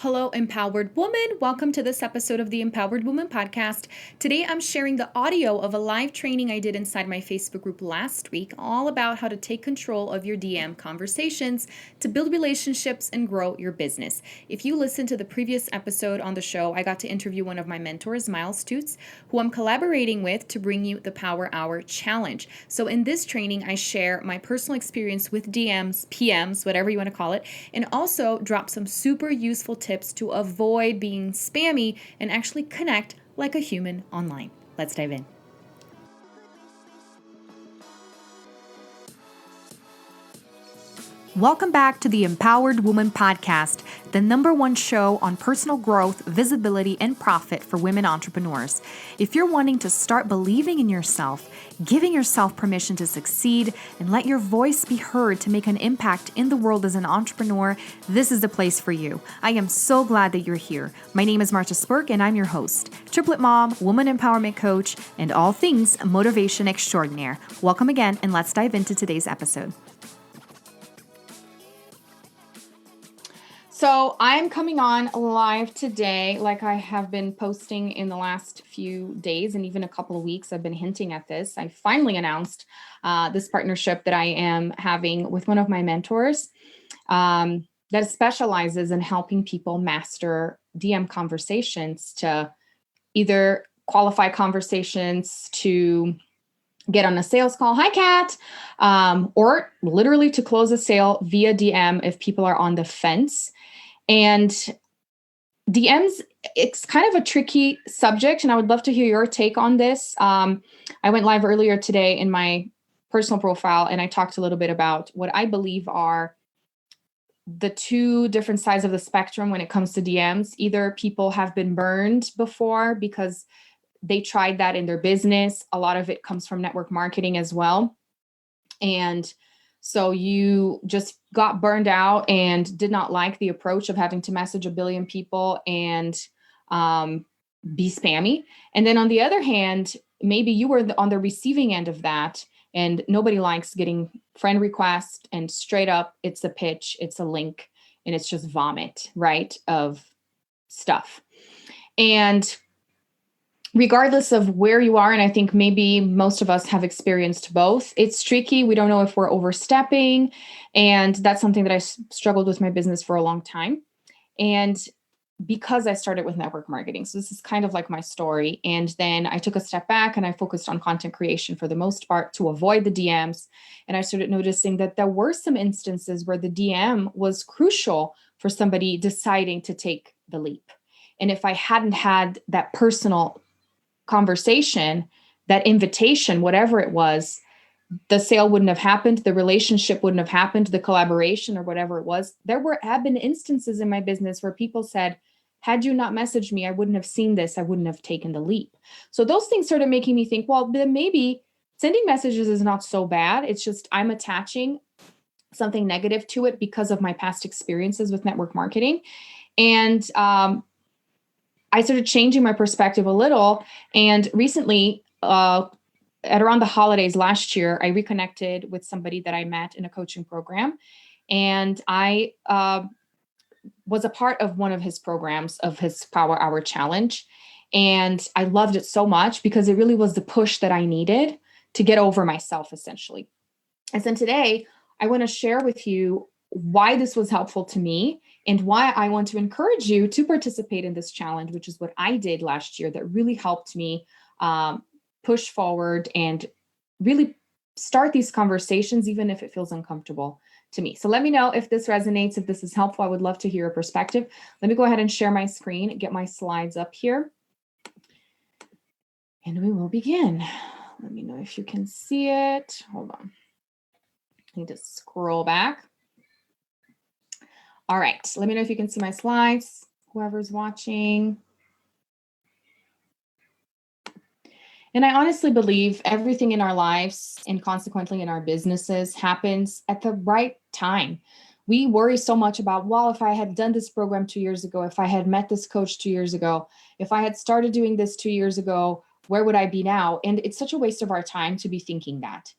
Hello, empowered woman. Welcome to this episode of the Empowered Woman podcast. Today, I'm sharing the audio of a live training I did inside my Facebook group last week, all about how to take control of your DM conversations to build relationships and grow your business. If you listened to the previous episode on the show, I got to interview one of my mentors, Stutz, who I'm collaborating with to bring you the Power Hour Challenge. So in this training, I share my personal experience with DMs, PMs, whatever you want to call it, and also drop some super useful tips to avoid being spammy and actually connect like a human online. Let's dive in. Welcome back to the Empowered Woman podcast, the #1 show on personal growth, visibility, and profit for women entrepreneurs. If you're wanting to start believing in yourself, giving yourself permission to succeed, and let your voice be heard to make an impact in the world as an entrepreneur, this is the place for you. I am so glad that you're here. My name is Marta Spurk, and I'm your host, triplet mom, woman empowerment coach, and all things motivation extraordinaire. Welcome again, and let's dive into today's episode. So I'm coming on live today, like I have been posting in the last few days and even a couple of weeks. I've been hinting at this. I finally announced this partnership that I am having with one of my mentors that specializes in helping people master DM conversations to either qualify conversations to get on a sales call, hi Kat, or literally to close a sale via DM if people are on the fence. And DMs, it's kind of a tricky subject, and I would love to hear your take on this. I went live earlier today in my personal profile, and I talked a little bit about what I believe are the two different sides of the spectrum when it comes to DMs. Either people have been burned before because they tried that in their business. A lot of it comes from network marketing as well. And so you just got burned out and did not like the approach of having to message a billion people and be spammy. And then on the other hand, maybe you were on the receiving end of that, and nobody likes getting friend requests and straight up, it's a pitch, it's a link, and it's just vomit, right, of stuff. And regardless of where you are, and I think maybe most of us have experienced both, it's tricky. We don't know if we're overstepping. And that's something that I struggled with my business for a long time. And because I started with network marketing. So this is kind of like my story. And then I took a step back and I focused on content creation for the most part to avoid the DMs. And I started noticing that there were some instances where the DM was crucial for somebody deciding to take the leap. And if I hadn't had that personal conversation, that invitation, whatever it was, the sale wouldn't have happened, the relationship wouldn't have happened, the collaboration or whatever it was. There have been instances in my business where people said, had you not messaged me, I wouldn't have seen this, I wouldn't have taken the leap. So those things started making me think, well, then maybe sending messages is not so bad. It's just I'm attaching something negative to it because of my past experiences with network marketing. And I started changing my perspective a little. And recently, at around the holidays last year, I reconnected with somebody that I met in a coaching program. And I was a part of one of his programs of his Power Hour Challenge. And I loved it so much because it really was the push that I needed to get over myself, essentially. And then today, I want to share with you why this was helpful to me and why I want to encourage you to participate in this challenge, which is what I did last year that really helped me push forward and really start these conversations, even if it feels uncomfortable to me. So let me know if this resonates, if this is helpful. I would love to hear a perspective. Let me go ahead and share my screen, get my slides up here, and we will begin. Let me know if you can see it. Hold on. I need to scroll back. All right, let me know if you can see my slides, whoever's watching. And I honestly believe everything in our lives and consequently in our businesses happens at the right time. We worry so much about, well, if I had done this program 2 years ago, if I had met this coach 2 years ago, if I had started doing this 2 years ago, where would I be now? And it's such a waste of our time to be thinking that,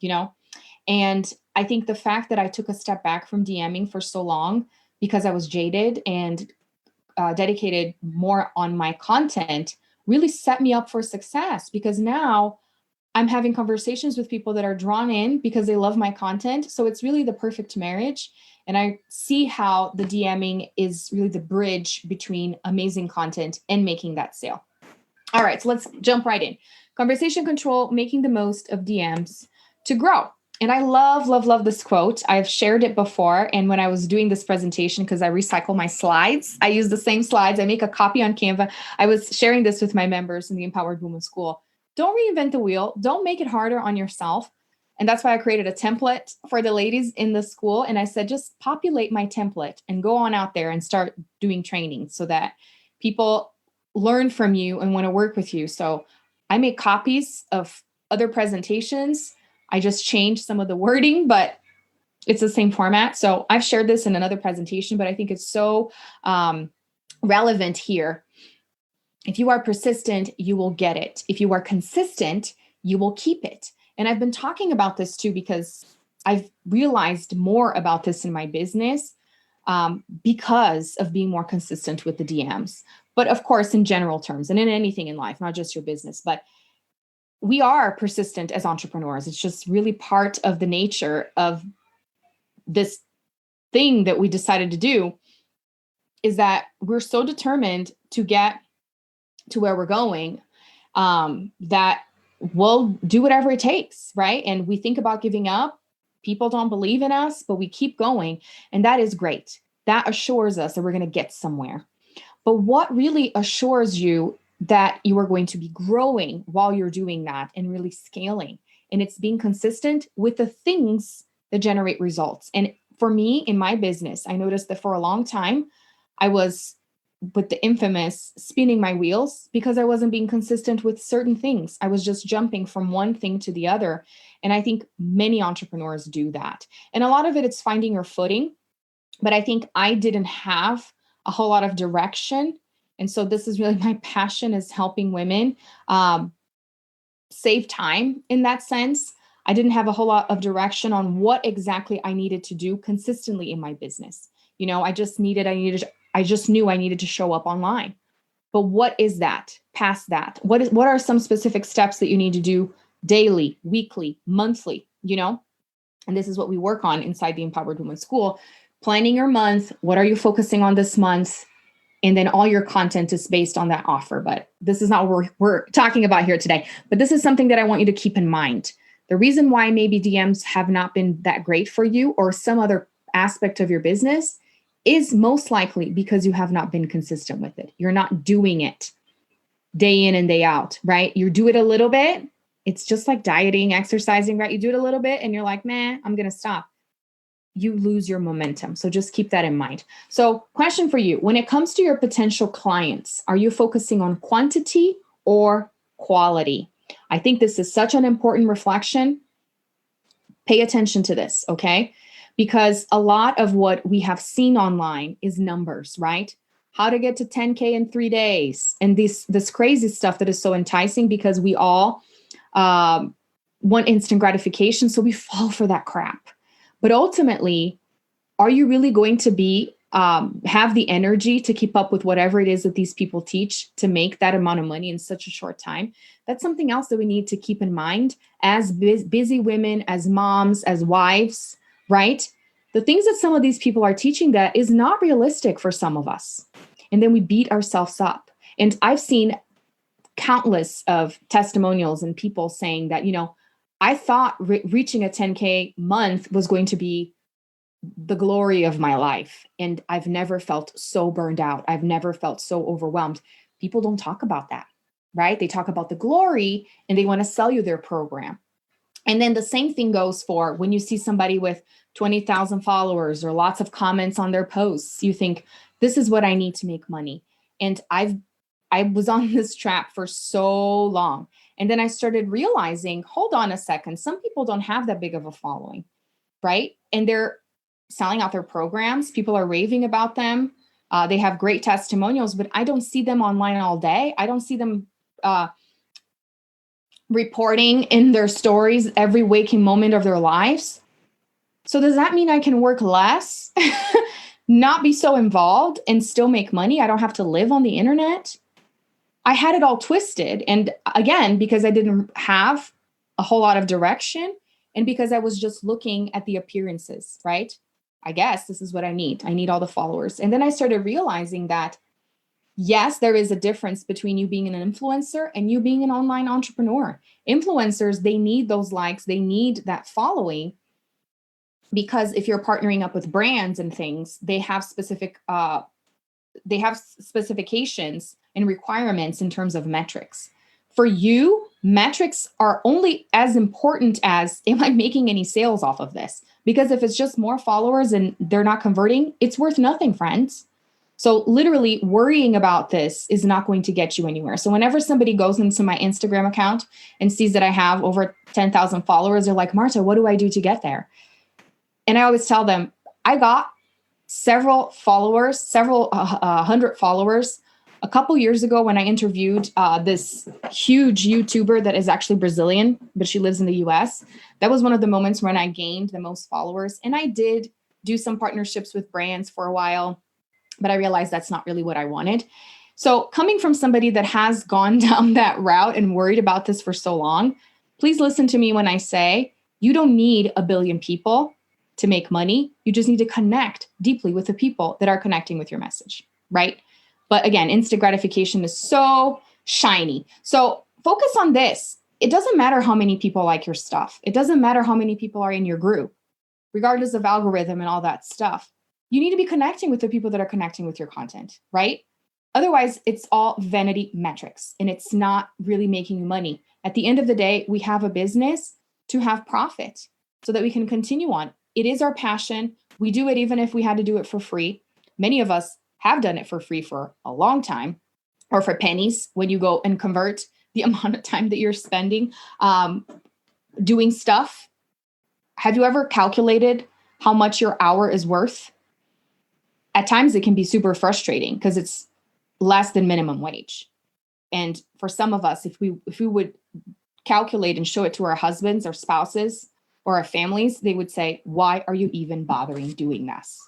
And I think the fact that I took a step back from DMing for so long because I was jaded and dedicated more on my content really set me up for success, because now I'm having conversations with people that are drawn in because they love my content. So it's really the perfect marriage. And I see how the DMing is really the bridge between amazing content and making that sale. All right, so let's jump right in. Conversation control, making the most of DMs to grow. And I love, love, love this quote. I've shared it before. And when I was doing this presentation, because I recycle my slides, I use the same slides. I make a copy on Canva. I was sharing this with my members in the Empowered Woman School. Don't reinvent the wheel. Don't make it harder on yourself. And that's why I created a template for the ladies in the school. And I said, just populate my template and go on out there and start doing training so that people learn from you and want to work with you. So I make copies of other presentations. I just changed some of the wording, but it's the same format. So I've shared this in another presentation, but I think it's so relevant here. If you are persistent, you will get it. If you are consistent, you will keep it. And I've been talking about this too, because I've realized more about this in my business because of being more consistent with the DMs. But of course, in general terms and in anything in life, not just your business, but we are persistent as entrepreneurs. It's just really part of the nature of this thing that we decided to do, is that we're so determined to get to where we're going that we'll do whatever it takes, right? And we think about giving up. People don't believe in us, but we keep going. And that is great. That assures us that we're going to get somewhere. But what really assures you that you are going to be growing while you're doing that and really scaling? And it's being consistent with the things that generate results. And for me, in my business, I noticed that for a long time, I was with the infamous spinning my wheels because I wasn't being consistent with certain things. I was just jumping from one thing to the other. And I think many entrepreneurs do that. And a lot of it's finding your footing. But I think I didn't have a whole lot of direction. And so this is really my passion, is helping women save time in that sense. I didn't have a whole lot of direction on what exactly I needed to do consistently in my business. You know, I just knew I needed to show up online. But what is that past that? What are some specific steps that you need to do daily, weekly, monthly, you know? And this is what we work on inside the Empowered Woman School. Planning your month. What are you focusing on this month? And then all your content is based on that offer. But this is not what we're talking about here today. But this is something that I want you to keep in mind. The reason why maybe DMs have not been that great for you, or some other aspect of your business, is most likely because you have not been consistent with it. You're not doing it day in and day out, right? You do it a little bit. It's just like dieting, exercising, right? You do it a little bit and you're like, man, I'm going to stop. You lose your momentum. So just keep that in mind. So question for you, when it comes to your potential clients, are you focusing on quantity or quality? I think this is such an important reflection. Pay attention to this, okay? Because a lot of what we have seen online is numbers, right? How to get to 10K in 3 days. And this crazy stuff that is so enticing, because we all want instant gratification. So we fall for that crap. But ultimately, are you really going to be have the energy to keep up with whatever it is that these people teach to make that amount of money in such a short time? That's something else that we need to keep in mind as busy women, as moms, as wives, right? The things that some of these people are teaching that is not realistic for some of us. And then we beat ourselves up. And I've seen countless of testimonials and people saying that, you know, I thought reaching a 10K month was going to be the glory of my life. And I've never felt so burned out. I've never felt so overwhelmed. People don't talk about that, right? They talk about the glory and they want to sell you their program. And then the same thing goes for when you see somebody with 20,000 followers or lots of comments on their posts. You think, this is what I need to make money. And I was on this trap for so long. And then I started realizing, hold on a second, some people don't have that big of a following, right? And they're selling out their programs. People are raving about them. They have great testimonials, but I don't see them online all day. I don't see them reporting in their stories every waking moment of their lives. So does that mean I can work less? not be so involved and still make money. I don't have to live on the internet. I had it all twisted. And again, because I didn't have a whole lot of direction and because I was just looking at the appearances, right? I guess this is what I need. I need all the followers. And then I started realizing that, yes, there is a difference between you being an influencer and you being an online entrepreneur. Influencers, they need those likes, they need that following, because if you're partnering up with brands and things, they have specifications and requirements in terms of metrics. For you, metrics are only as important as, am I making any sales off of this? Because if it's just more followers and they're not converting, it's worth nothing, friends. So literally worrying about this is not going to get you anywhere. So whenever somebody goes into my Instagram account and sees that I have over 10,000 followers, they're like, Marta, what do I do to get there? And I always tell them, I got several followers, several hundred followers a couple years ago when I interviewed this huge YouTuber that is actually Brazilian, but she lives in the US. That was one of the moments when I gained the most followers. And I did do some partnerships with brands for a while, but I realized that's not really what I wanted. So coming from somebody that has gone down that route and worried about this for so long, please listen to me when I say you don't need a billion people to make money. You just need to connect deeply with the people that are connecting with your message, right? But again, instant gratification is so shiny. So focus on this. It doesn't matter how many people like your stuff. It doesn't matter how many people are in your group, regardless of algorithm and all that stuff. You need to be connecting with the people that are connecting with your content, right? Otherwise, it's all vanity metrics and it's not really making you money. At the end of the day, we have a business to have profit so that we can continue on. It is our passion. We do it even if we had to do it for free. Many of us have done it for free for a long time, or for pennies when you go and convert the amount of time that you're spending doing stuff. Have you ever calculated how much your hour is worth? At times it can be super frustrating because it's less than minimum wage. And for some of us, if we would calculate and show it to our husbands or spouses or our families, they would say, why are you even bothering doing this?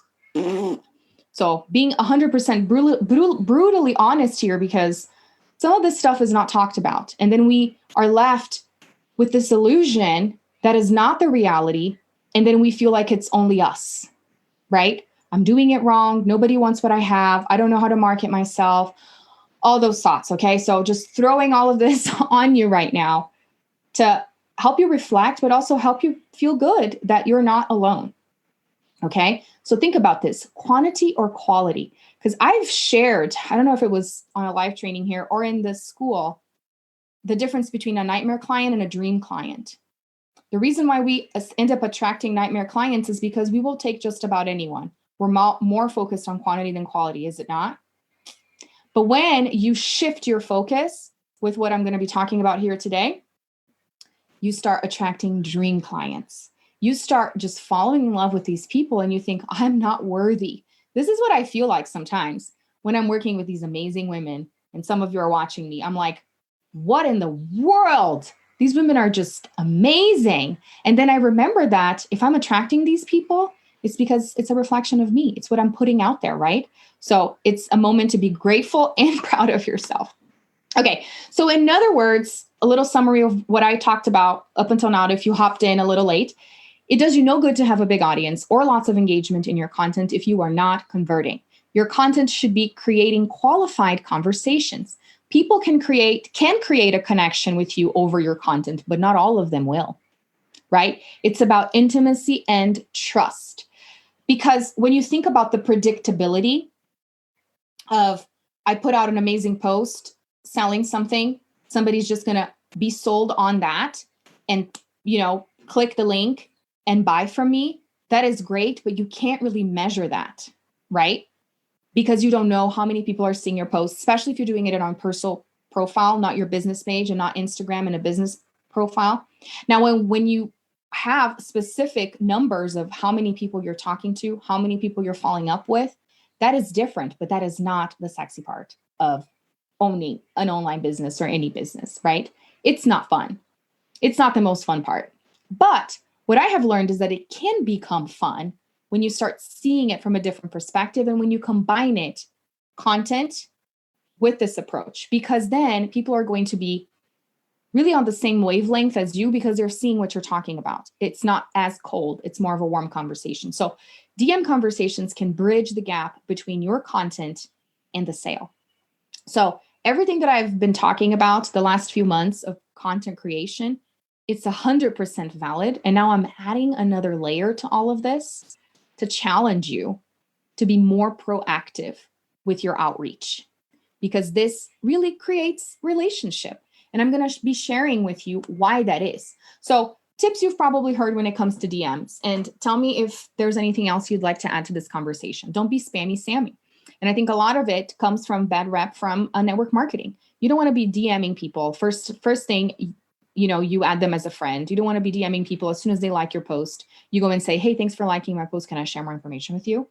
So being 100% brutally honest here, because some of this stuff is not talked about. And then we are left with this illusion that is not the reality. And then we feel like it's only us, right? I'm doing it wrong. Nobody wants what I have. I don't know how to market myself. All those thoughts. Okay. So just throwing all of this on you right now to help you reflect, but also help you feel good that you're not alone. Okay. So think about this, quantity or quality, because I've shared, I don't know if it was on a live training here or in the school, the difference between a nightmare client and a dream client. The reason why we end up attracting nightmare clients is because we will take just about anyone. We're more focused on quantity than quality, is it not? But when you shift your focus with what I'm going to be talking about here today, you start attracting dream clients. You start just falling in love with these people and you think, I'm not worthy. This is what I feel like sometimes when I'm working with these amazing women and some of you are watching me. I'm like, what in the world? These women are just amazing. And then I remember that if I'm attracting these people, it's because it's a reflection of me. It's what I'm putting out there, right? So it's a moment to be grateful and proud of yourself. Okay, so in other words, a little summary of what I talked about up until now, if you hopped in a little late, it does you no good to have a big audience or lots of engagement in your content if you are not converting. Your content should be creating qualified conversations. People can create a connection with you over your content, but not all of them will, right? It's about intimacy and trust. Because when you think about the predictability of, I put out an amazing post selling something, somebody's just going to be sold on that and, click the link and buy from me. That is great, but you can't really measure that, right? Because you don't know how many people are seeing your posts, especially if you're doing it on personal profile, not your business page and not Instagram and a business profile. Now, when you have specific numbers of how many people you're talking to, how many people you're following up with, that is different, but that is not the sexy part of owning an online business or any business, right? It's not fun. It's not the most fun part. But what I have learned is that it can become fun when you start seeing it from a different perspective and when you combine it, content with this approach, because then people are going to be really on the same wavelength as you because they're seeing what you're talking about. It's not as cold. It's more of a warm conversation. So DM conversations can bridge the gap between your content and the sale. So everything that I've been talking about the last few months of content creation, it's 100% valid. And now I'm adding another layer to all of this to challenge you to be more proactive with your outreach, because this really creates relationship. And I'm going to be sharing with you why that is. So tips you've probably heard when it comes to DMs, and tell me if there's anything else you'd like to add to this conversation. Don't be spammy Sammy. And I think a lot of it comes from bad rep from network marketing. You don't want to be DMing people. First thing, you add them as a friend. You don't want to be DMing people as soon as they like your post. You go and say, hey, thanks for liking my post. Can I share more information with you?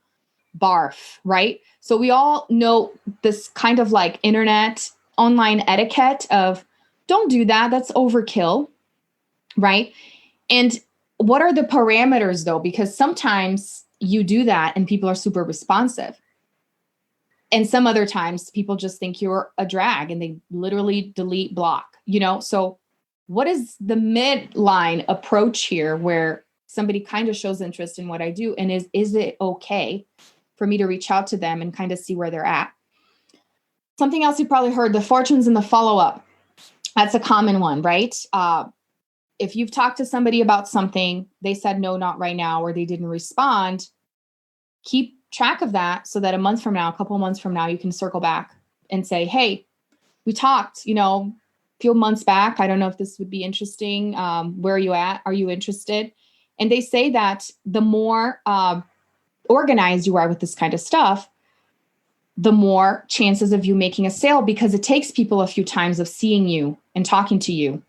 Barf, right? So we all know this kind of like internet online etiquette of don't do that. That's overkill, right? And what are the parameters though? Because sometimes you do that and people are super responsive. And some other times people just think you're a drag and they literally delete, block, So what is the midline approach here where somebody kind of shows interest in what I do? And is it okay for me to reach out to them and kind of see where they're at? Something else you probably heard, the fortunes and the follow-up. That's a common one, right? If you've talked to somebody about something, they said, no, not right now, or they didn't respond, keep track of that so that a couple of months from now, you can circle back and say, hey, we talked, a few months back. I don't know if this would be interesting. Where are you at? Are you interested? And they say that the more organized you are with this kind of stuff, the more chances of you making a sale, because it takes people a few times of seeing you and talking to you.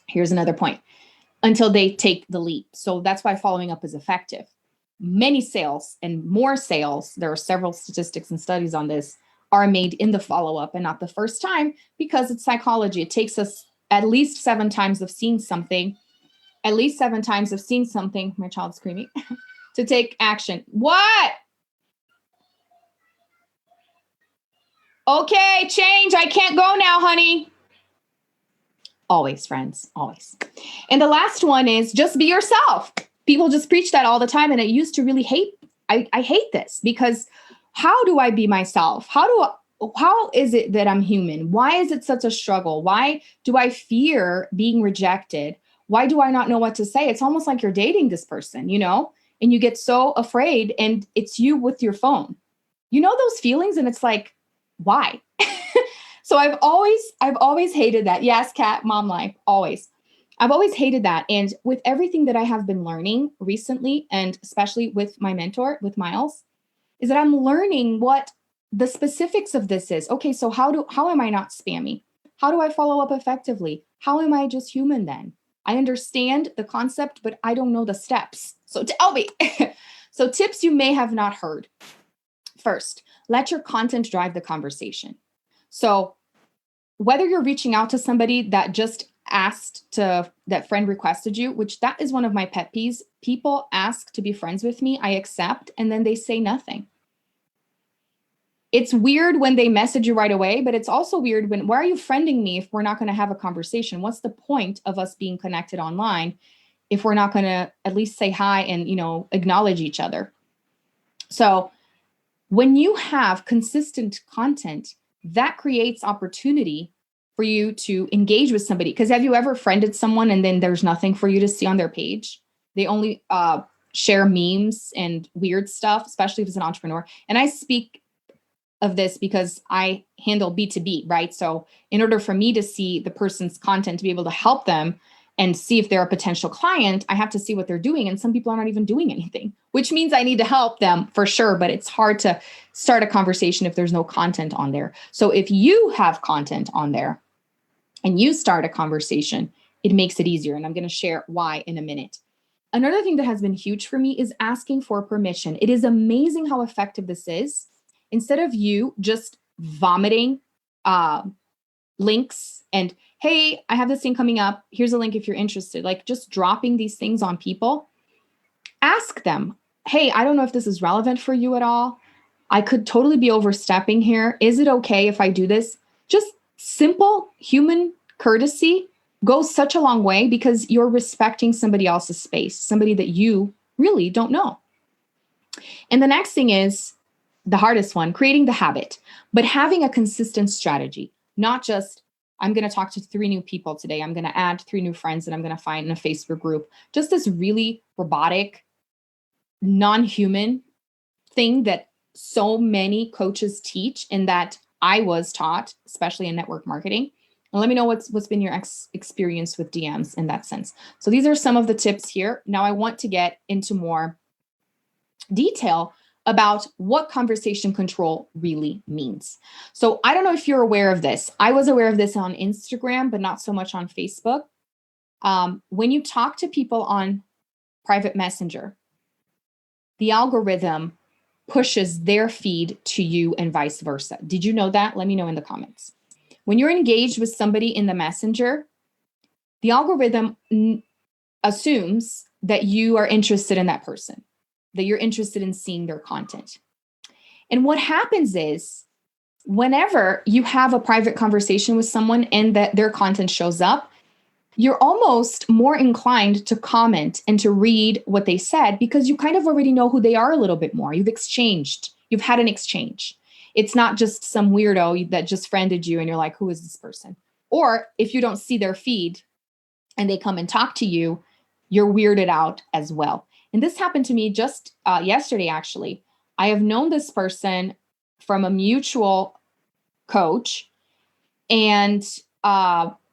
Here's another point, until they take the leap. So that's why following up is effective. Many sales and more sales, there are several statistics and studies on this, are made in the follow-up and not the first time, because it's psychology. It takes us at least 7 times of seeing something, my child's screaming, to take action. What? Okay, change. I can't go now, honey. Always, friends, always. And the last one is just be yourself. People just preach that all the time. And I used to really I hate this, because how do I be myself? How is it that I'm human? Why is it such a struggle? Why do I fear being rejected? Why do I not know what to say? It's almost like you're dating this person, and you get so afraid, and it's you with your phone. Those feelings, and it's like, why? So I've always hated that. Yes, Kat, mom life, always. I've always hated that. And with everything that I have been learning recently, and especially with my mentor, with Miles, is that I'm learning what the specifics of this is. Okay, so how am I not spammy? How do I follow up effectively? How am I just human then? I understand the concept, but I don't know the steps. So tell me. So tips you may have not heard. First, let your content drive the conversation. So whether you're reaching out to somebody that just that friend requested you, which that is one of my pet peeves. People ask to be friends with me. I accept, and then they say nothing. It's weird when they message you right away, but it's also weird why are you friending me if we're not going to have a conversation? What's the point of us being connected online if we're not going to at least say hi and, acknowledge each other? So when you have consistent content, that creates opportunity for you to engage with somebody. Because have you ever friended someone and then there's nothing for you to see on their page? They only share memes and weird stuff, especially if it's an entrepreneur. And I speak of this because I handle B2B, right? So in order for me to see the person's content, to be able to help them and see if they're a potential client, I have to see what they're doing. And some people are not even doing anything, which means I need to help them for sure. But it's hard to start a conversation if there's no content on there. So if you have content on there and you start a conversation, it makes it easier. And I'm going to share why in a minute. Another thing that has been huge for me is asking for permission. It is amazing how effective this is. Instead of you just vomiting links and, hey, I have this thing coming up. Here's a link if you're interested. Like just dropping these things on people. Ask them, hey, I don't know if this is relevant for you at all. I could totally be overstepping here. Is it okay if I do this? Just simple human courtesy goes such a long way because you're respecting somebody else's space, somebody that you really don't know. And the next thing is the hardest one, creating the habit, but having a consistent strategy, not just, I'm going to talk to 3 new people today. I'm going to add 3 new friends that I'm going to find in a Facebook group. Just this really robotic, non-human thing that so many coaches teach and that I was taught, especially in network marketing. And let me know what's been your experience with DMs in that sense. So these are some of the tips here. Now I want to get into more detail about what conversation control really means. So I don't know if you're aware of this. I was aware of this on Instagram, but not so much on Facebook. When you talk to people on private messenger, the algorithm pushes their feed to you and vice versa. Did you know that? Let me know in the comments. When you're engaged with somebody in the messenger, the algorithm assumes that you are interested in that person, that you're interested in seeing their content. And what happens is whenever you have a private conversation with someone and that their content shows up, you're almost more inclined to comment and to read what they said because you kind of already know who they are a little bit more. You've had an exchange. It's not just some weirdo that just friended you and you're like, who is this person? Or if you don't see their feed and they come and talk to you, you're weirded out as well. And this happened to me just yesterday, actually. I have known this person from a mutual coach, and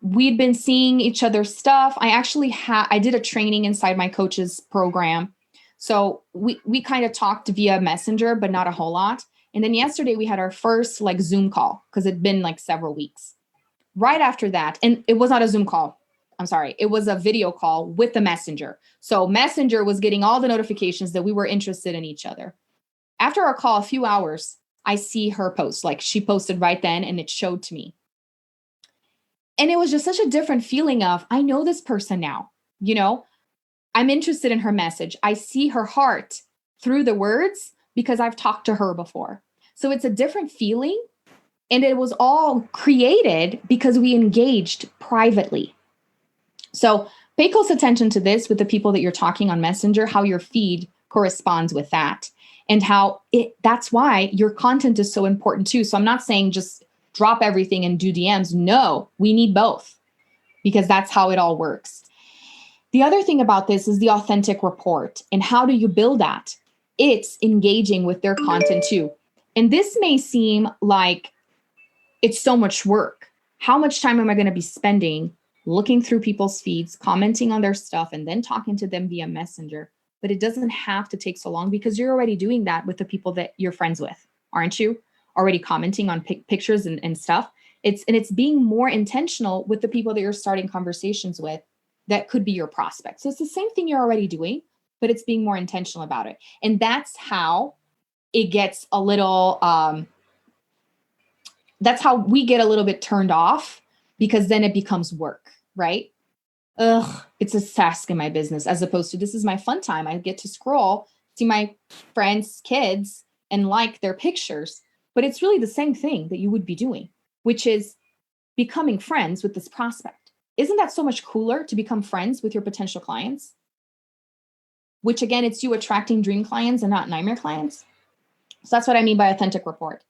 we'd been seeing each other's stuff. I did a training inside my coach's program. So we kind of talked via Messenger, but not a whole lot. And then yesterday we had our first like Zoom call because it'd been like several weeks. Right after that, and it was not a Zoom call. I'm sorry. It was a video call with the Messenger. So Messenger was getting all the notifications that we were interested in each other. After our call, a few hours, I see her post. Like she posted right then and it showed to me. And it was just such a different feeling of, I know this person now, I'm interested in her message. I see her heart through the words because I've talked to her before. So it's a different feeling. And it was all created because we engaged privately. So pay close attention to this with the people that you're talking on Messenger, how your feed corresponds with that and that's why your content is so important too. So I'm not saying just drop everything and do DMs. No, we need both because that's how it all works. The other thing about this is the authentic report. And how do you build that? It's engaging with their content too. And this may seem like it's so much work. How much time am I going to be spending looking through people's feeds, commenting on their stuff, and then talking to them via Messenger? But it doesn't have to take so long because you're already doing that with the people that you're friends with, aren't you? Already commenting on pictures and stuff. It's being more intentional with the people that you're starting conversations with that could be your prospects. So it's the same thing you're already doing, but it's being more intentional about it. And that's how it gets a little, that's how we get a little bit turned off because then it becomes work, right? It's a task in my business as opposed to this is my fun time. I get to scroll, see my friends' kids and like their pictures, but it's really the same thing that you would be doing, which is becoming friends with this prospect. Isn't that so much cooler to become friends with your potential clients? Which again, it's you attracting dream clients and not nightmare clients. So that's what I mean by authentic report.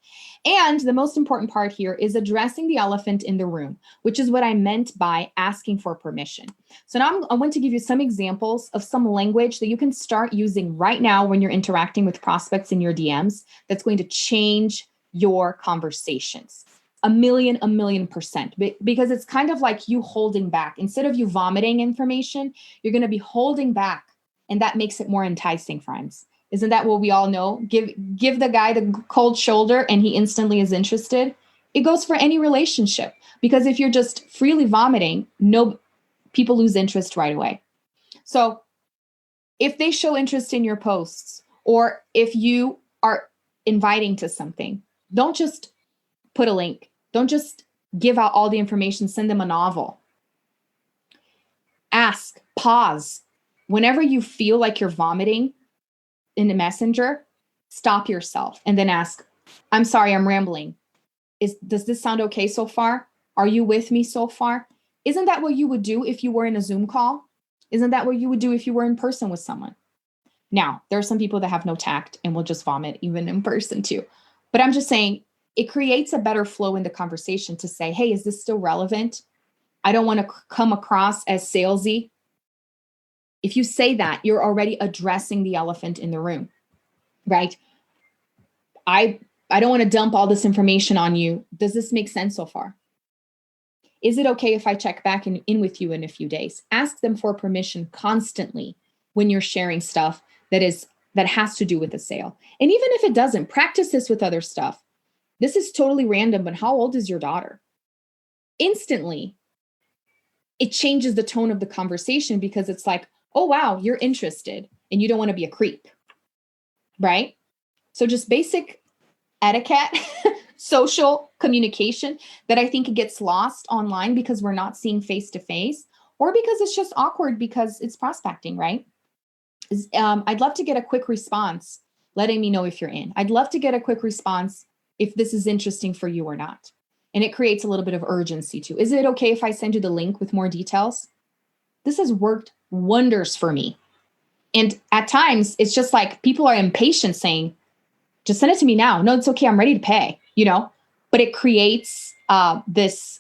And the most important part here is addressing the elephant in the room, which is what I meant by asking for permission. So now I want to give you some examples of some language that you can start using right now when you're interacting with prospects in your DMs that's going to change your conversations. A million %. Because it's kind of like you holding back. Instead of you vomiting information, you're going to be holding back. And that makes it more enticing, friends. Isn't that what we all know? Give the guy the cold shoulder and he instantly is interested. It goes for any relationship because if you're just freely vomiting, people lose interest right away. So if they show interest in your posts or if you are inviting to something, don't just put a link. Don't just give out all the information, send them a novel. Ask, pause. Whenever you feel like you're vomiting, in a messenger, stop yourself and then ask, I'm sorry, I'm rambling. Does this sound okay so far? Are you with me so far? Isn't that what you would do if you were in a Zoom call? Isn't that what you would do if you were in person with someone? Now, there are some people that have no tact and will just vomit even in person too. But I'm just saying it creates a better flow in the conversation to say, hey, is this still relevant? I don't want to come across as salesy. If you say that, you're already addressing the elephant in the room, right? I don't want to dump all this information on you. Does this make sense so far? Is it okay if I check back in with you in a few days? Ask them for permission constantly when you're sharing stuff that has to do with the sale. And even if it doesn't, practice this with other stuff. This is totally random, but how old is your daughter? Instantly, it changes the tone of the conversation because it's like, oh, wow, you're interested and you don't want to be a creep, right? So just basic etiquette, social communication that I think gets lost online because we're not seeing face-to-face or because it's just awkward because it's prospecting, right? I'd love to get a quick response letting me know if you're in. I'd love to get a quick response if this is interesting for you or not. And it creates a little bit of urgency too. Is it okay if I send you the link with more details? This has worked wonders for me. And at times it's just like people are impatient saying, just send it to me now. No, it's okay. I'm ready to pay, but it creates this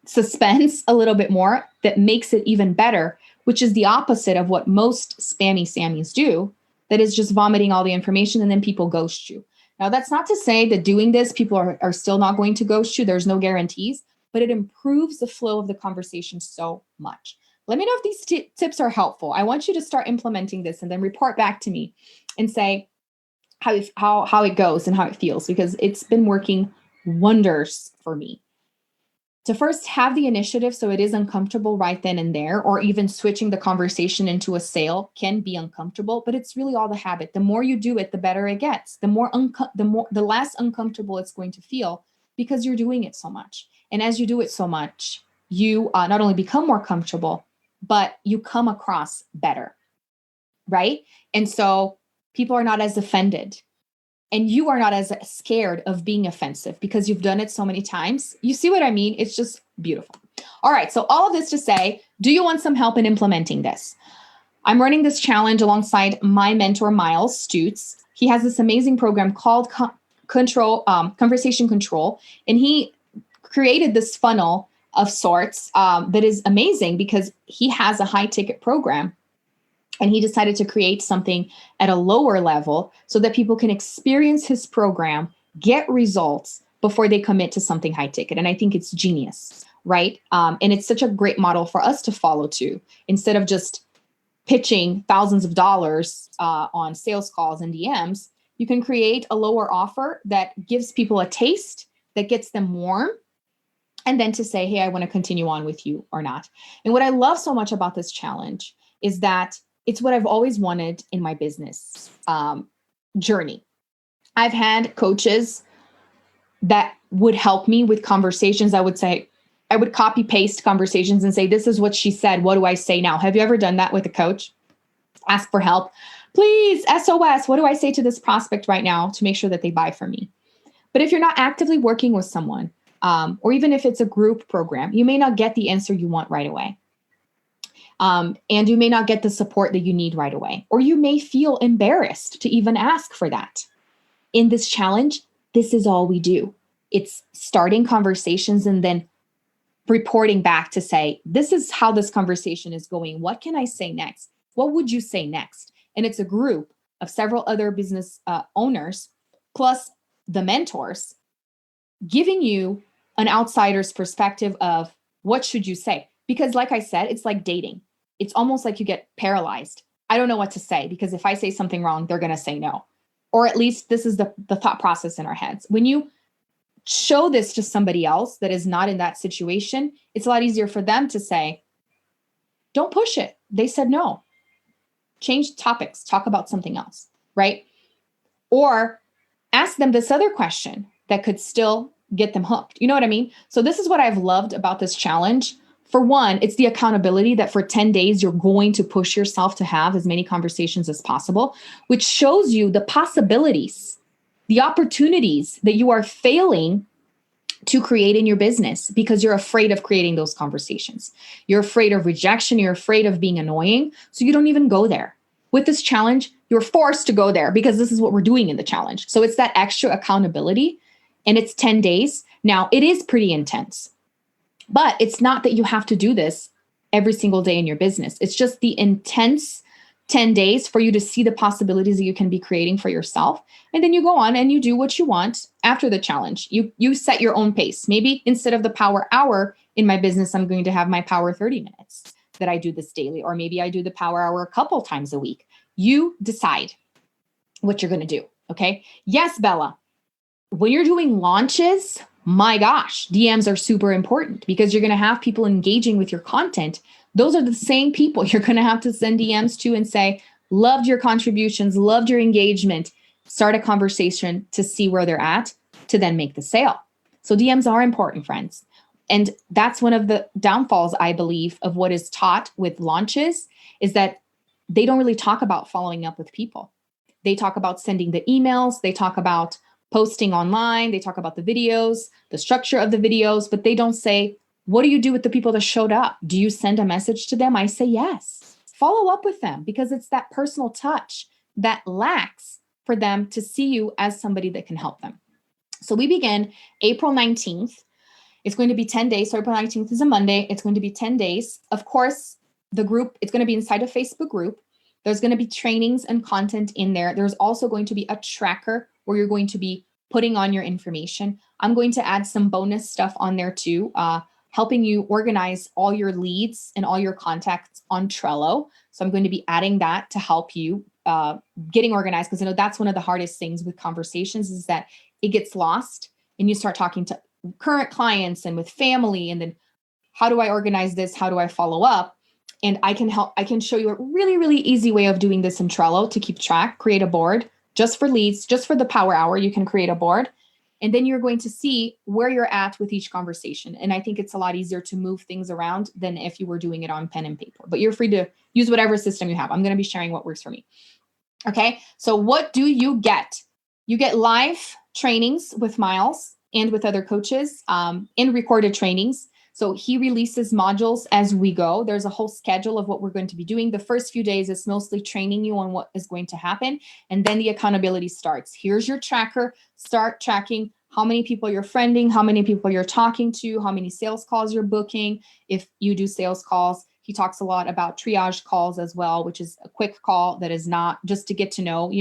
suspense a little bit more that makes it even better, which is the opposite of what most spammy Sammies do. That is just vomiting all the information and then people ghost you. Now, that's not to say that doing this, people are still not going to ghost you. There's no guarantees, but it improves the flow of the conversation so much. Let me know if these tips are helpful. I want you to start implementing this and then report back to me and say how it goes and how it feels, because it's been working wonders for me. To first have the initiative so it is uncomfortable right then and there, or even switching the conversation into a sale can be uncomfortable, but it's really all the habit. The more you do it, the better it gets. The less uncomfortable it's going to feel because you're doing it so much. And as you do it so much, you not only become more comfortable, but you come across better, right? And so people are not as offended. And you are not as scared of being offensive because you've done it so many times. You see what I mean? It's just beautiful. All right. So all of this to say, do you want some help in implementing this? I'm running this challenge alongside my mentor, Miles Stutz. He has this amazing program called Conversation Control. And he created this funnel of sorts that is amazing because he has a high ticket program. And he decided to create something at a lower level so that people can experience his program, get results before they commit to something high ticket. And I think it's genius, right? And it's such a great model for us to follow too. Instead of just pitching thousands of dollars on sales calls and DMs, you can create a lower offer that gives people a taste, that gets them warm, and then to say, hey, I want to continue on with you or not. And what I love so much about this challenge is that it's what I've always wanted in my business journey. I've had coaches that would help me with conversations. I would copy paste conversations and say, this is what she said. What do I say now? Have you ever done that with a coach? Ask for help. Please, SOS, what do I say to this prospect right now to make sure that they buy from me? But if you're not actively working with someone, or even if it's a group program, you may not get the answer you want right away. And you may not get the support that you need right away, or you may feel embarrassed to even ask for that. In this challenge, this is all we do. It's starting conversations and then reporting back to say, this is how this conversation is going. What can I say next? What would you say next? And it's a group of several other business owners, plus the mentors, giving you an outsider's perspective of what should you say? Because like I said, it's like dating. It's almost like you get paralyzed. I don't know what to say because if I say something wrong, they're going to say no. Or at least this is the thought process in our heads. When you show this to somebody else that is not in that situation, it's a lot easier for them to say, don't push it. They said no. Change topics. Talk about something else, right? Or ask them this other question that could still get them hooked. You know what I mean? So this is what I've loved about this challenge for one, it's the accountability that for 10 days, you're going to push yourself to have as many conversations as possible, which shows you the possibilities, the opportunities that you are failing to create in your business because you're afraid of creating those conversations. You're afraid of rejection. You're afraid of being annoying. So you don't even go there. With this challenge, you're forced to go there because this is what we're doing in the challenge. So it's that extra accountability, and it's 10 days. Now, it is pretty intense, but it's not that you have to do this every single day in your business. It's just the intense 10 days for you to see the possibilities that you can be creating for yourself. And then you go on and you do what you want after the challenge. You set your own pace. Maybe instead of the power hour in my business, I'm going to have my power 30 minutes that I do this daily, or maybe I do the power hour a couple times a week. You decide what you're going to do. Okay. Yes, Bella, when you're doing launches, my gosh, DMs are super important because you're going to have people engaging with your content. Those are the same people you're going to have to send DMs to and say, loved your contributions, loved your engagement, start a conversation to see where they're at to then make the sale. So DMs are important, friends. And that's one of the downfalls, I believe, of what is taught with launches is that they don't really talk about following up with people. They talk about sending the emails. They talk about posting online. They talk about the videos, the structure of the videos, but they don't say, what do you do with the people that showed up? Do you send a message to them? I say yes. Follow up with them because it's that personal touch that lacks for them to see you as somebody that can help them. So we begin April 19th. It's going to be 10 days. So April 19th is a Monday. It's going to be 10 days. Of course, the group, it's going to be inside a Facebook group. There's going to be trainings and content in there. There's also going to be a tracker where you're going to be putting on your information. I'm going to add some bonus stuff on there too, helping you organize all your leads and all your contacts on Trello. So I'm going to be adding that to help you getting organized, because I know that's one of the hardest things with conversations is that it gets lost and you start talking to current clients and with family, and then how do I organize this? How do I follow up? And I can show you a really, really easy way of doing this in Trello to keep track. Create a board just for leads, just for the power hour. You can create a board, and then you're going to see where you're at with each conversation. And I think it's a lot easier to move things around than if you were doing it on pen and paper, but you're free to use whatever system you have. I'm going to be sharing what works for me. Okay. So what do you get? You get live trainings with Miles and with other coaches in recorded trainings. So he releases modules as we go. There's a whole schedule of what we're going to be doing. The first few days is mostly training you on what is going to happen. And then the accountability starts. Here's your tracker. Start tracking how many people you're friending, how many people you're talking to, how many sales calls you're booking. If you do sales calls, he talks a lot about triage calls as well, which is a quick call that is not just to get to know,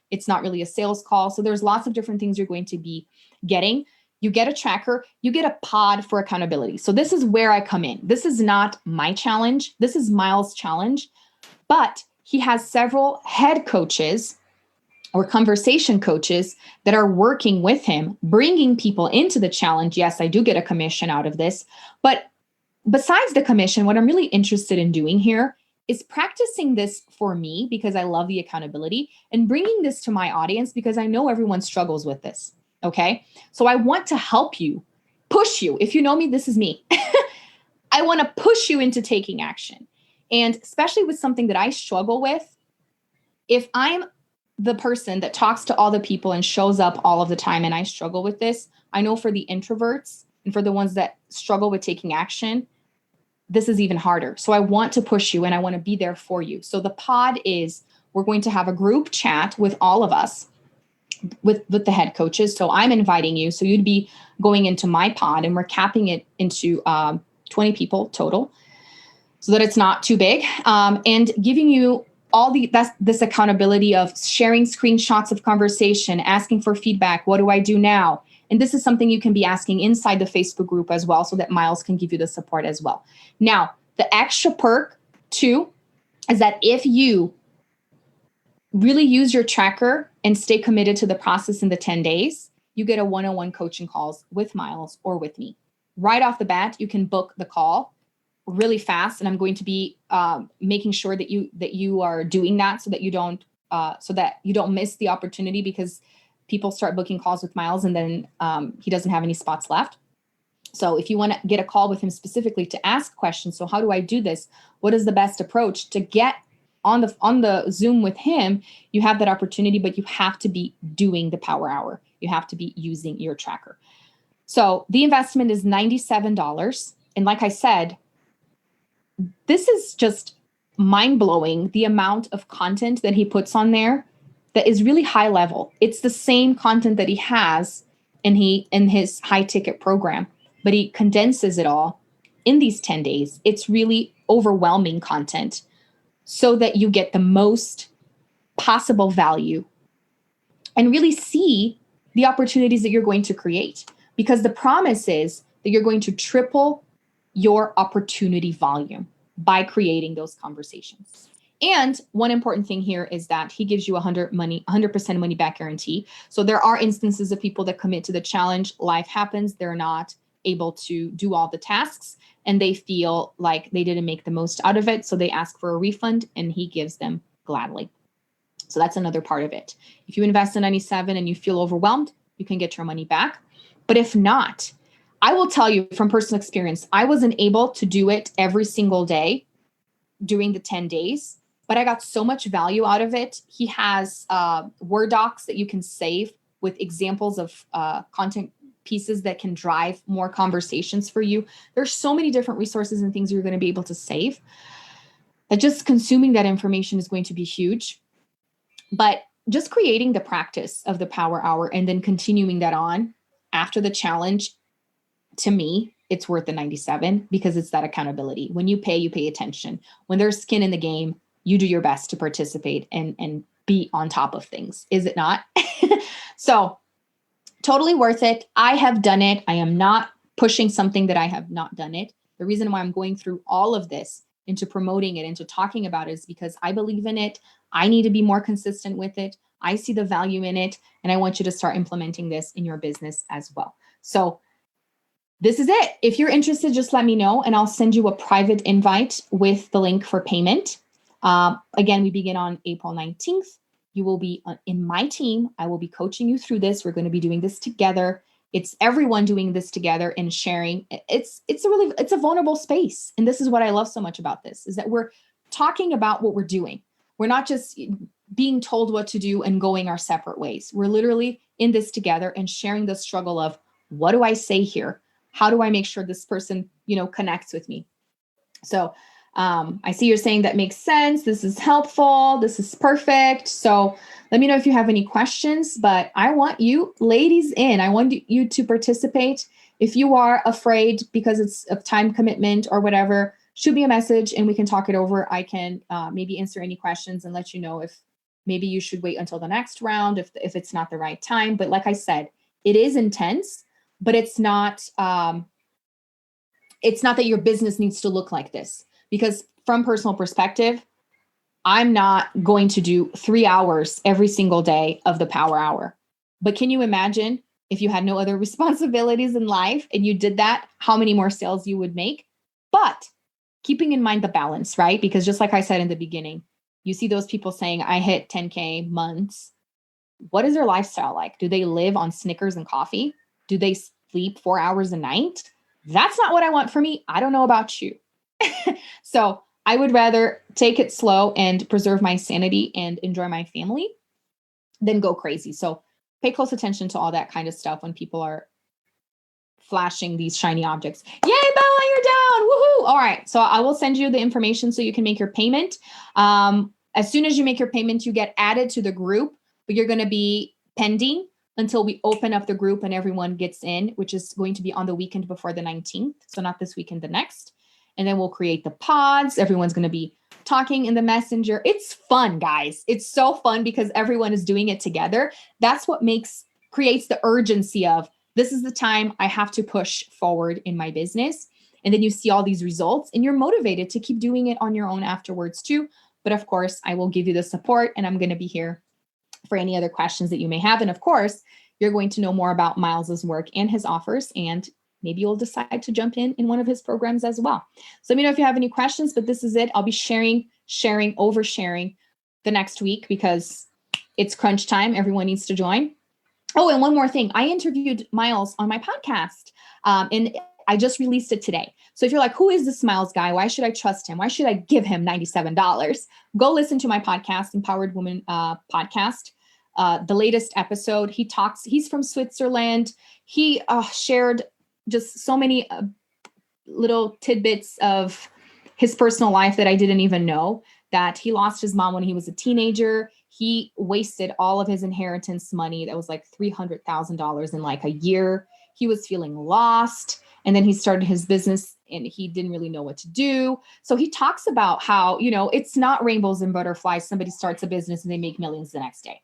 it's not really a sales call. So there's lots of different things you're going to be getting. You get a tracker, you get a pod for accountability. So this is where I come in. This is not my challenge. This is Miles' challenge, but he has several head coaches or conversation coaches that are working with him, bringing people into the challenge. Yes, I do get a commission out of this, but besides the commission, what I'm really interested in doing here is practicing this for me because I love the accountability, and bringing this to my audience because I know everyone struggles with this. Okay. So I want to help you, push you. If you know me, this is me. I want to push you into taking action. And especially with something that I struggle with, if I'm the person that talks to all the people and shows up all of the time and I struggle with this, I know for the introverts and for the ones that struggle with taking action, this is even harder. So I want to push you and I want to be there for you. So the pod is, we're going to have a group chat with all of us, with the head coaches. So I'm inviting you. So you'd be going into my pod, and we're capping it into 20 people total so that it's not too big, and giving you all this accountability of sharing screenshots of conversation, asking for feedback. What do I do now? And this is something you can be asking inside the Facebook group as well, so that Miles can give you the support as well. Now, the extra perk too is that if you really use your tracker and stay committed to the process in the 10 days, you get a one-on-one coaching calls with Miles or with me. Right off the bat, you can book the call really fast. And I'm going to be making sure that you are doing that so that you don't miss the opportunity, because people start booking calls with Miles and then he doesn't have any spots left. So if you want to get a call with him specifically to ask questions, so how do I do this? What is the best approach to get on the Zoom with him? You have that opportunity, but you have to be doing the power hour. You have to be using your tracker. So the investment is $97. And like I said, this is just mind-blowing, the amount of content that he puts on there that is really high level. It's the same content that he has in his high ticket program, but he condenses it all in these 10 days. It's really overwhelming content so that you get the most possible value and really see the opportunities that you're going to create. Because the promise is that you're going to triple your opportunity volume by creating those conversations. And one important thing here is that he gives you 100% money back guarantee. So there are instances of people that commit to the challenge. Life happens. They're not able to do all the tasks and they feel like they didn't make the most out of it. So they ask for a refund and he gives them gladly. So that's another part of it. If you invest in 97 and you feel overwhelmed, you can get your money back. But if not, I will tell you from personal experience, I wasn't able to do it every single day during the 10 days, but I got so much value out of it. He has Word docs that you can save with examples of content pieces that can drive more conversations for you. There's so many different resources and things you're going to be able to save that just consuming that information is going to be huge. But just creating the practice of the power hour and then continuing that on after the challenge, to me, it's worth the 97 because it's that accountability. When you pay attention. When there's skin in the game, you do your best to participate and be on top of things. Is it not? So totally worth it. I have done it. I am not pushing something that I have not done it. The reason why I'm going through all of this into promoting it, into talking about it is because I believe in it. I need to be more consistent with it. I see the value in it. And I want you to start implementing this in your business as well. So this is it. If you're interested, just let me know and I'll send you a private invite with the link for payment. Again, we begin on April 19th. You will be in my team. I will be coaching you through this. We're going to be doing this together. It's everyone doing this together and sharing. It's a vulnerable space. And this is what I love so much about this, is that we're talking about what we're doing. We're not just being told what to do and going our separate ways. We're literally in this together and sharing the struggle of, what do I say here? How do I make sure this person, connects with me? So I see you're saying that makes sense. This is helpful. This is perfect. So let me know if you have any questions, but I want you ladies in. I want you to participate. If you are afraid because it's of time commitment or whatever, shoot me a message and we can talk it over. I can maybe answer any questions and let you know if maybe you should wait until the next round, if it's not the right time. But like I said, it is intense, but it's not that your business needs to look like this. Because from personal perspective, I'm not going to do 3 hours every single day of the power hour. But can you imagine if you had no other responsibilities in life and you did that, how many more sales you would make? But keeping in mind the balance, right? Because just like I said in the beginning, you see those people saying, I hit 10K months. What is their lifestyle like? Do they live on Snickers and coffee? Do they sleep 4 hours a night? That's not what I want for me. I don't know about you. So I would rather take it slow and preserve my sanity and enjoy my family than go crazy. So pay close attention to all that kind of stuff when people are flashing these shiny objects. Yay, Bella, you're down. Woohoo. All right. So I will send you the information so you can make your payment. As soon as you make your payment, you get added to the group, but you're going to be pending until we open up the group and everyone gets in, which is going to be on the weekend before the 19th. So not this weekend, the next. And then we'll create the pods. Everyone's going to be talking in the messenger. It's fun, guys. It's so fun because everyone is doing it together. That's what creates the urgency of, this is the time I have to push forward in my business. And then you see all these results and you're motivated to keep doing it on your own afterwards too. But of course, I will give you the support and I'm going to be here for any other questions that you may have. And of course, you're going to know more about Miles's work and his offers, and maybe you'll decide to jump in one of his programs as well. So let me know if you have any questions, but this is it. I'll be sharing, oversharing the next week because it's crunch time. Everyone needs to join. Oh, and one more thing. I interviewed Miles on my podcast. And I just released it today. So if you're like, who is the Smiles guy? Why should I trust him? Why should I give him $97? Go listen to my podcast, Empowered Woman podcast. The latest episode, he's from Switzerland. He shared just so many little tidbits of his personal life that I didn't even know, that he lost his mom when he was a teenager. He wasted all of his inheritance money. That was like $300,000 in like a year. He was feeling lost. And then he started his business and he didn't really know what to do. So he talks about how, it's not rainbows and butterflies. Somebody starts a business and they make millions the next day.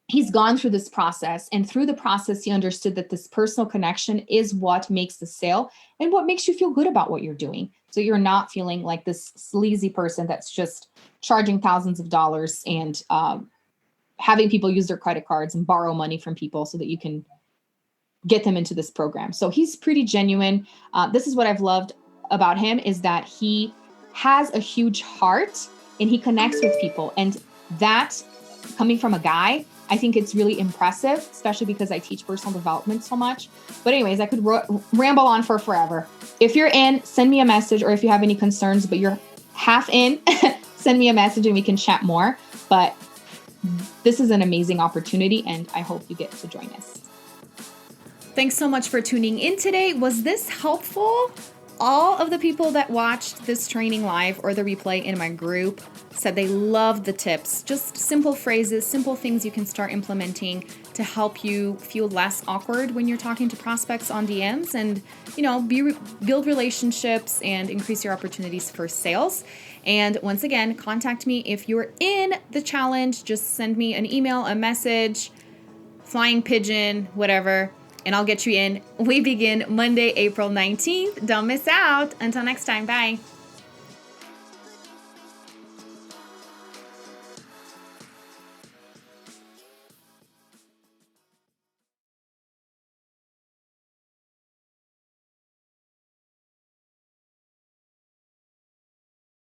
He's gone through this process, and through the process, he understood that this personal connection is what makes the sale and what makes you feel good about what you're doing. So you're not feeling like this sleazy person that's just charging thousands of dollars and having people use their credit cards and borrow money from people so that you can get them into this program. So he's pretty genuine. This is what I've loved about him, is that he has a huge heart and he connects with people. And that, coming from a guy, I think it's really impressive, especially because I teach personal development so much. But anyways, I could ramble on for forever. If you're in, send me a message, or if you have any concerns, but you're half in, send me a message and we can chat more. But this is an amazing opportunity, and I hope you get to join us. Thanks so much for tuning in today. Was this helpful? All of the people that watched this training live or the replay in my group said they loved the tips. Just simple phrases, simple things you can start implementing to help you feel less awkward when you're talking to prospects on DMs, and build relationships and increase your opportunities for sales. And once again, contact me if you're in the challenge. Just send me an email, a message, flying pigeon, whatever, and I'll get you in. We begin Monday, April 19th. Don't miss out. Until next time, bye.